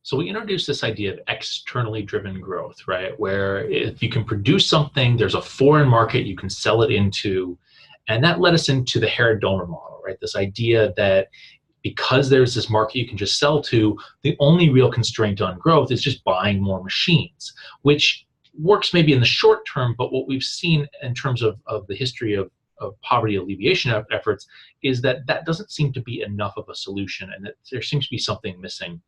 So we introduced this idea of externally driven growth, right? Where if you can produce something, there's a foreign market you can sell it into. And that led us into the Herod-Domer model, right? This idea that because there's this market you can just sell to, the only real constraint on growth is just buying more machines, which works maybe in the short term, but what we've seen in terms of the history of poverty alleviation efforts is that that doesn't seem to be enough of a solution, and that there seems to be something missing.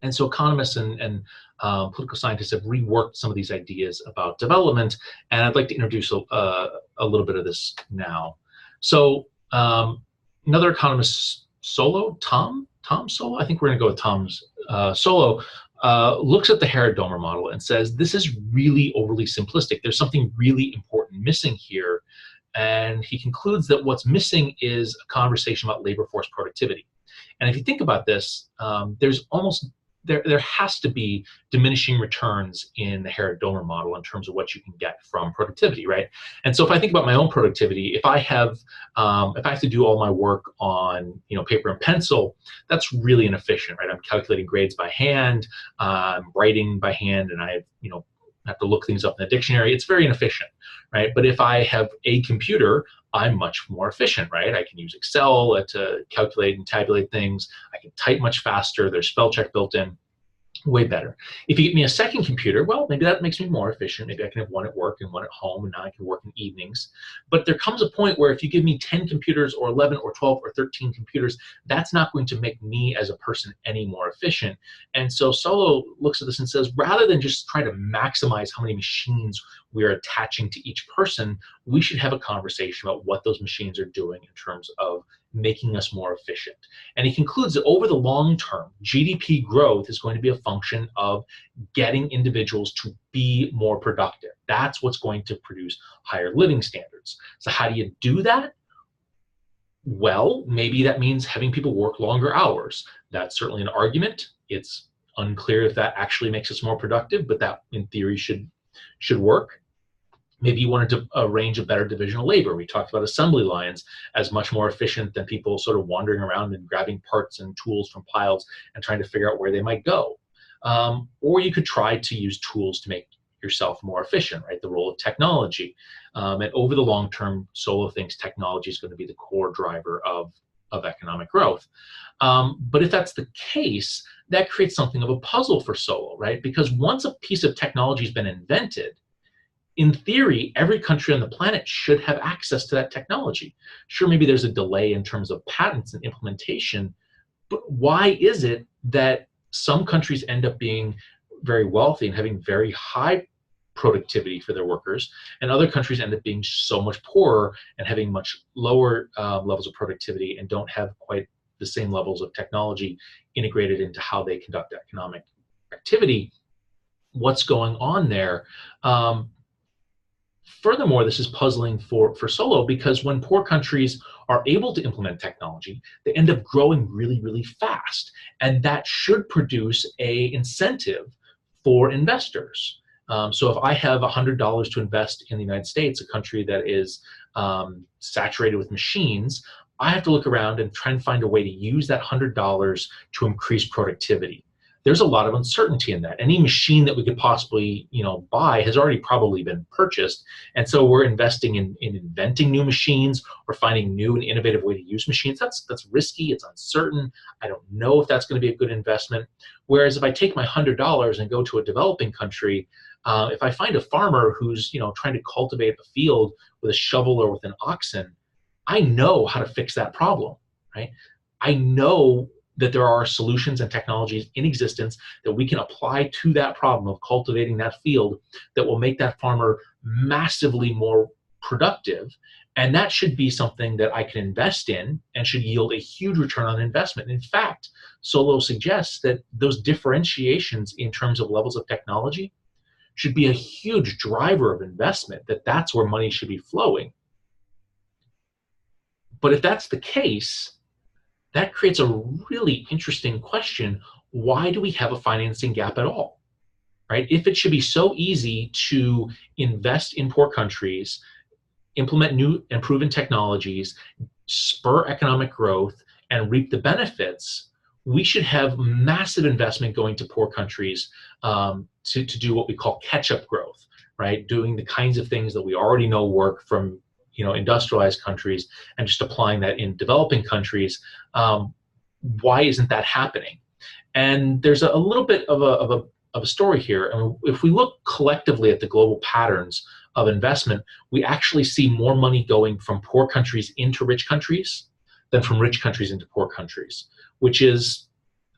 And so economists and political scientists have reworked some of these ideas about development, and I'd like to introduce a little bit of this now. So another economist, Solow, Tom Solow, I think we're going to go with Tom's Solow, looks at the Herod-Domer model and says, this is really overly simplistic. There's something really important missing here. And he concludes that what's missing is a conversation about labor force productivity. And if you think about this, there has to be diminishing returns in the Herod-Domer model in terms of what you can get from productivity, right? And so if I think about my own productivity, if I have to do all my work on paper and pencil, that's really inefficient, right? I'm calculating grades by hand, I'm writing by hand, and I have to look things up in the dictionary. It's very inefficient, right? But if I have a computer, I'm much more efficient, right? I can use Excel to calculate and tabulate things. I can type much faster. There's spell check built in. Way better. If you get me a second computer, well, maybe that makes me more efficient. Maybe I can have one at work and one at home, and now I can work in evenings. But there comes a point where if you give me 10 computers or 11 or 12 or 13 computers, that's not going to make me as a person any more efficient. And so Solow looks at this and says, rather than just try to maximize how many machines we're attaching to each person, we should have a conversation about what those machines are doing in terms of making us more efficient. And he concludes that over the long term, GDP growth is going to be a function of getting individuals to be more productive. That's what's going to produce higher living standards. So how do you do that? Well, maybe that means having people work longer hours. That's certainly an argument. It's unclear if that actually makes us more productive, but that in theory should work. Maybe you wanted to arrange a better division of labor. We talked about assembly lines as much more efficient than people sort of wandering around and grabbing parts and tools from piles and trying to figure out where they might go. Or you could try to use tools to make yourself more efficient, right? The role of technology. And over the long term, Solow thinks technology is going to be the core driver of economic growth. But if that's the case, that creates something of a puzzle for Solow, right? Because once a piece of technology has been invented, in theory, every country on the planet should have access to that technology. Sure, maybe there's a delay in terms of patents and implementation, but why is it that some countries end up being very wealthy and having very high productivity for their workers, and other countries end up being so much poorer and having much lower levels of productivity and don't have quite the same levels of technology integrated into how they conduct economic activity? What's going on there? Furthermore, this is puzzling for Solow because when poor countries are able to implement technology, they end up growing really, really fast. And that should produce an incentive for investors. So if I have $100 to invest in the United States, a country that is saturated with machines, I have to look around and try and find a way to use that $100 to increase productivity. There's a lot of uncertainty in that. Any machine that we could possibly, buy has already probably been purchased. And so we're investing in inventing new machines or finding new and innovative way to use machines. That's risky, it's uncertain. I don't know if that's going to be a good investment. Whereas if I take my $100 and go to a developing country, if I find a farmer who's, trying to cultivate a field with a shovel or with an oxen, I know how to fix that problem, right? I know that there are solutions and technologies in existence that we can apply to that problem of cultivating that field that will make that farmer massively more productive. And that should be something that I can invest in and should yield a huge return on investment. In fact, Solow suggests that those differentiations in terms of levels of technology should be a huge driver of investment, that's where money should be flowing. But if that's the case, that creates a really interesting question. Why do we have a financing gap at all, right? If it should be so easy to invest in poor countries, implement new and proven technologies, spur economic growth, and reap the benefits, we should have massive investment going to poor countries to do what we call catch-up growth, right? Doing the kinds of things that we already know work from industrialized countries and just applying that in developing countries. Why isn't that happening? And there's a little bit of a story here. And if we look collectively at the global patterns of investment, we actually see more money going from poor countries into rich countries than from rich countries into poor countries, which is,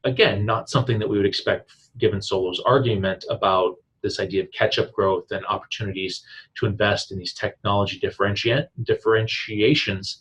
again, not something that we would expect given Solow's argument about this idea of catch-up growth and opportunities to invest in these technology differentiations.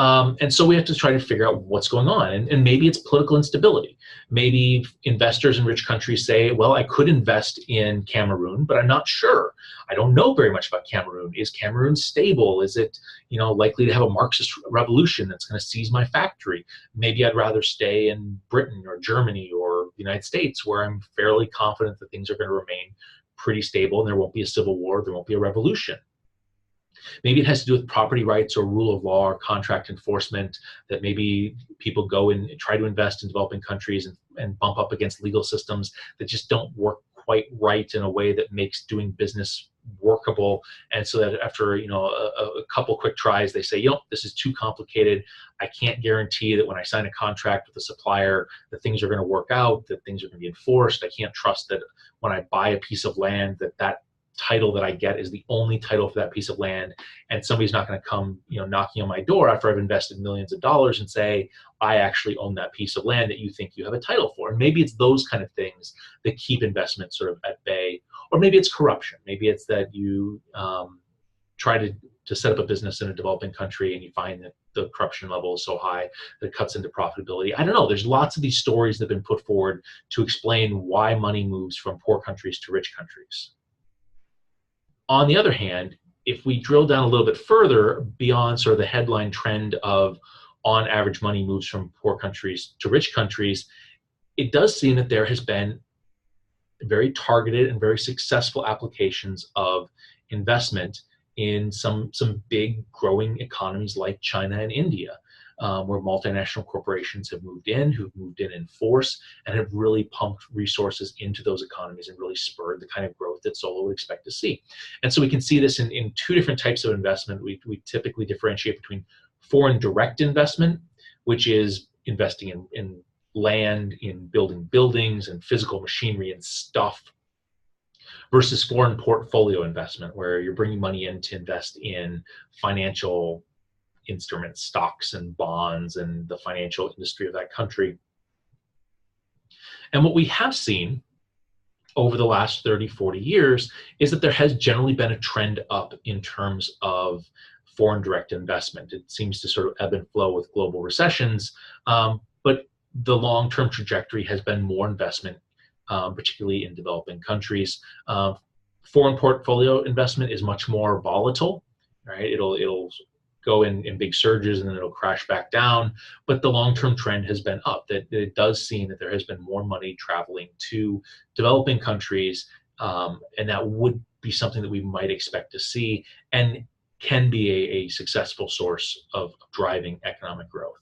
And so we have to try to figure out what's going on. And maybe it's political instability. Maybe investors in rich countries say, well, I could invest in Cameroon, but I'm not sure. I don't know very much about Cameroon. Is Cameroon stable? Is it, likely to have a Marxist revolution that's going to seize my factory? Maybe I'd rather stay in Britain or Germany or the United States, where I'm fairly confident that things are going to remain pretty stable and there won't be a civil war, there won't be a revolution. Maybe it has to do with property rights or rule of law or contract enforcement, that maybe people go and try to invest in developing countries and bump up against legal systems that just don't work quite right in a way that makes doing business workable. And so that after a couple quick tries, they say, this is too complicated. I can't guarantee that when I sign a contract with a supplier that things are going to work out, that things are going to be enforced. I can't trust that when I buy a piece of land that title that I get is the only title for that piece of land, and somebody's not going to come knocking on my door after I've invested millions of dollars and say, I actually own that piece of land that you think you have a title for. And maybe it's those kind of things that keep investment sort of at bay. Or maybe it's corruption. Maybe it's that you try to set up a business in a developing country and you find that the corruption level is so high that it cuts into profitability. I don't know. There's lots of these stories that have been put forward to explain why money moves from poor countries to rich countries. On the other hand, if we drill down a little bit further beyond sort of the headline trend of on average money moves from poor countries to rich countries, it does seem that there has been very targeted and very successful applications of investment in some big growing economies like China and India, where multinational corporations have moved in force, and have really pumped resources into those economies and really spurred the kind of growth that Solow would expect to see. And so we can see this in two different types of investment. We typically differentiate between foreign direct investment, which is investing in land, in building buildings and physical machinery and stuff, versus foreign portfolio investment, where you're bringing money in to invest in financial instruments, stocks and bonds, and the financial industry of that country. And what we have seen over the last 30, 40 years is that there has generally been a trend up in terms of foreign direct investment. It seems to sort of ebb and flow with global recessions, but the long-term trajectory has been more investment, particularly in developing countries. Foreign portfolio investment is much more volatile, right? It'll go in big surges and then it'll crash back down. But the long-term trend has been up, that it does seem that there has been more money traveling to developing countries, and that would be something that we might expect to see and can be a successful source of driving economic growth.